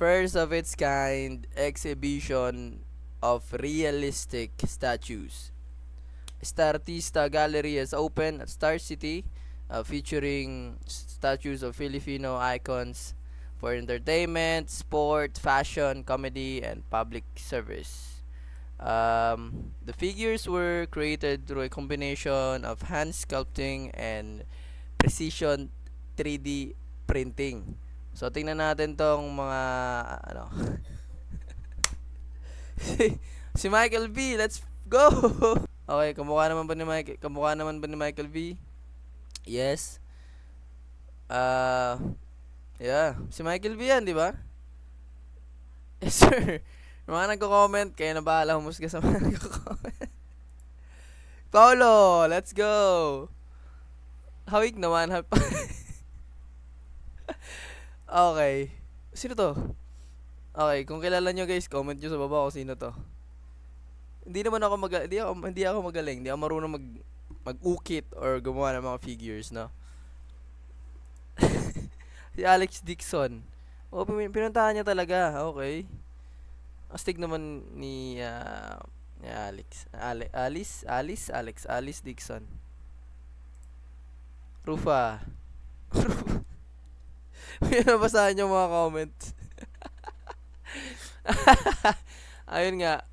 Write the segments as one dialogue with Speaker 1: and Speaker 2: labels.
Speaker 1: first of its kind exhibition of realistic statues. Star Artista Gallery has opened at Star City, featuring statues of Filipino icons for entertainment, sport, fashion, comedy, and public service. The figures were created through a combination of hand sculpting and precision 3D printing. So tingnan natin tong mga ano. Si Michael B, let's go. Okay, kamukha naman ba ni Michael B? Yes. Ah, yeah. Si Michael B yan, di ba? Yes, sir. Yung mga nagko-comment, kayo na bahala humusga sa mga nagko-comment. Paulo, let's go. Hawig naman. Okay. Sino to? Okay, kung kilala nyo guys, comment nyo sa baba kung sino to. Hindi ako magaling. Hindi ako marunong mag-ukit or gumawa ng mga figures, no? Si Alex Dixon. Oh, pinuntahan niya talaga. Okay. Astig naman ni Alice Dixon. Rufa. May nabasahan yung mga comments. Ayun nga.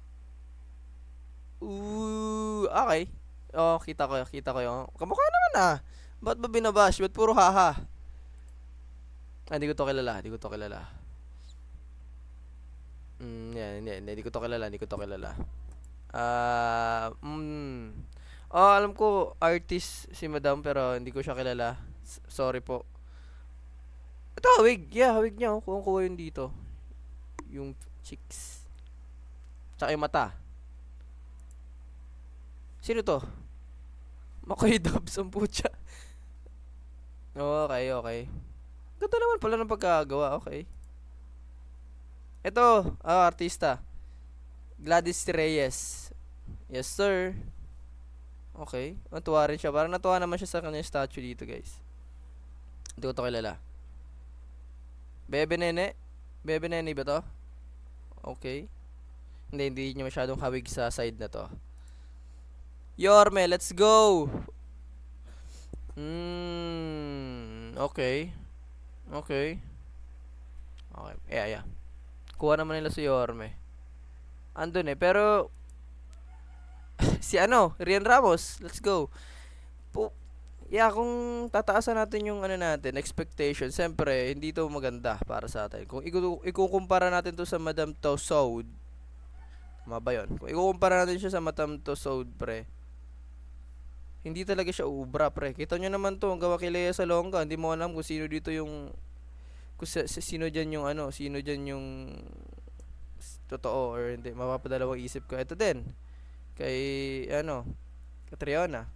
Speaker 1: Ooh, okay. Oh, kita ko yung. Kamukha naman ah. Ba't ba binabash? Ba't puro haha? Ah, hindi ko to kilala. Hindi ko to kilala. Hindi ko to kilala. Hindi ko to kilala. Oh, alam ko artist si Madam pero hindi ko siya kilala. Sorry po. Ito, hawig. Yeah, hawig niya. Oh. Kuha yun dito. Yung cheeks. Tsaka yung mata. Sino to? Makoy Dubs ang putya. Okay, okay. Ganda naman pala ng pagkagawa. Okay. Ito, artista. Gladys Reyes. Yes, sir. Okay. Natuwa rin siya. Parang natuwa naman siya sa kanyang statue dito, guys. Hindi ko to kilala. Bebe Nene? Bebe Nene ba to? Okay. Hindi niya masyadong hawig sa side na to. Yorme, let's go! Okay. Okay. Okay. Yeah. Kuha naman nila si Yorme. Andun eh. Pero, si Rian Ramos. Let's go. Yeah, kung tataasan natin yung natin, expectation, siyempre, hindi to maganda para sa atin. Kung ikukumpara natin to sa Madame Tussauds, tama ba yun? Kung ikukumpara natin siya sa Madame Tussauds, pre, hindi talaga siya ubra, pre. Kita nyo naman to, ang gawa kay Lea Salonga. Hindi mo alam kung sino dito yung, sino dyan yung sino dyan yung totoo or hindi. Mapapadalawang isip ko. Ito din. Kay, Catriona.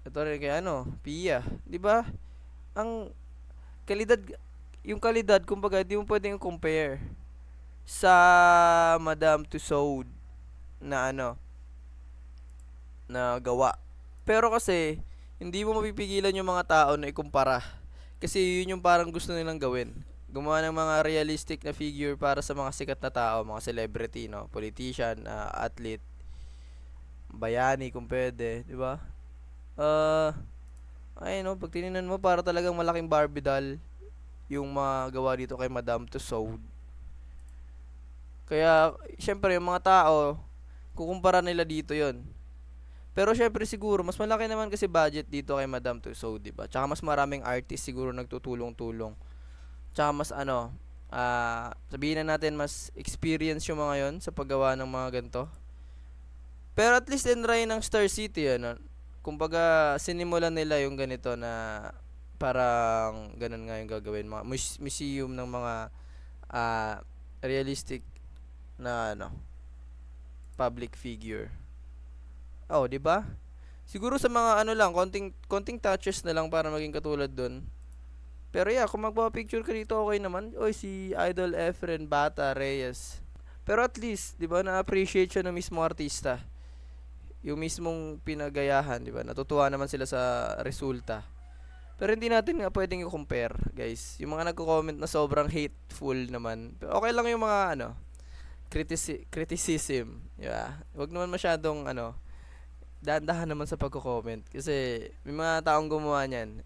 Speaker 1: Ito rin kay Pia, 'di ba? Ang kalidad yung kalidad kumbaga hindi mo pwedeng compare sa Madame Tussauds na na gawa. Pero kasi hindi mo mapipigilan yung mga tao na ikumpara. Kasi yun yung parang gusto nilang gawin. Gumawa ng mga realistic na figure para sa mga sikat na tao, mga celebrity, no, politician, athlete, bayani kung pwede, 'di ba? Pag tinignan mo para talagang malaking Barbie doll yung magawa dito kay Madame Tussauds. Kaya, syempre, yung mga tao, kukumpara nila dito yon. Pero syempre siguro, mas malaki naman kasi budget dito kay Madame Tussauds, diba? Tsaka mas maraming artist siguro nagtutulong-tulong. Tsaka mas sabihin na natin mas experience yung mga yon sa paggawa ng mga ganito. Pero at least try ng Star City, kumbaga sinimulan nila yung ganito na parang ganun nga yung gagawin, mga museum ng mga realistic na public figure. Oh, 'di ba? Siguro sa mga lang, konting touches na lang para maging katulad doon. Pero yeah, kung magpapa-picture ka dito, okay naman. Oy, si Idol Efren Bata Reyes. Pero at least, 'di ba, na-appreciate siya ng mismong artista. Yung mismong pinagayahan, 'di ba? Natutuwa naman sila sa resulta. Pero hindi natin nga pwedeng i-compare, guys. Yung mga nagko-comment na sobrang hateful naman. Pero okay lang yung mga ano, criticism. Yeah. Wag naman masyadong ano, dahan-dahan naman sa pagko-comment kasi may mga taong gumawa niyan.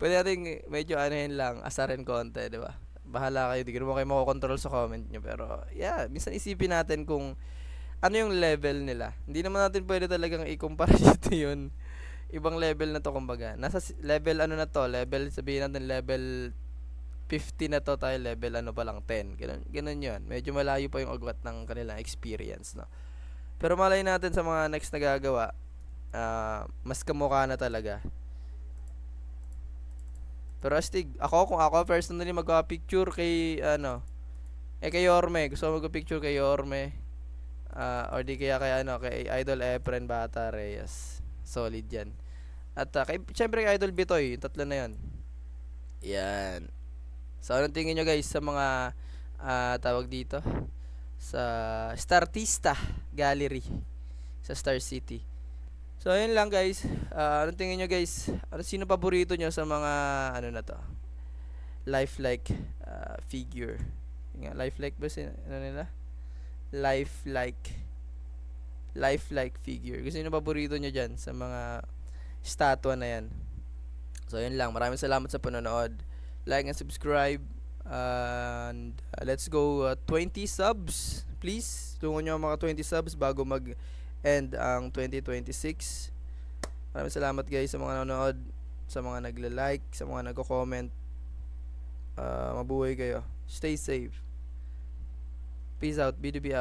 Speaker 1: Pwede natin medyo anuhin lang, asarin konti, 'di ba? Bahala kayo, di ko naman kayo makokontrol sa comment nyo. Pero, yeah, minsan isipin natin kung ano yung level nila. Hindi naman natin pwede talagang i-compare dito yun. Ibang level na to, kumbaga. Nasa level ano na to, level, sabihin natin level 50 na to, tayo level ano pa lang 10. Ganun yun. Medyo malayo pa yung agwat ng kanilang experience, no? Pero malay natin sa mga next na gagawa, mas kamukha na talaga. Pero astig, kung ako personally magpa-picture kay kay Yorme, gusto ko magpa-picture kay Yorme. Or di kaya kay kay Idol Efren Bata Reyes. Solid 'yan. At syempre kay Idol Bitoy, yung tatlo na 'yon. Yan. So anong tingin nyo guys sa mga tawag dito? Sa Startista Gallery sa Star City. So ayun lang guys. Anong tingin nyo guys? Sino paborito nyo sa mga ano na to? Lifelike figure. Nga, lifelike ba ano nila? Lifelike figure. Gusto nyo paborito nyo dyan sa mga statwa na yan. So yun lang. Maraming salamat sa panonood. Like and subscribe. And let's go 20 subs. Please, tulungan nyo ang mga 20 subs bago mag-end ang 2026. Maraming salamat guys sa mga nanonood, sa mga nagla-like, sa mga nagko-comment. Mabuhay kayo. Stay safe. Peace out. B2B out.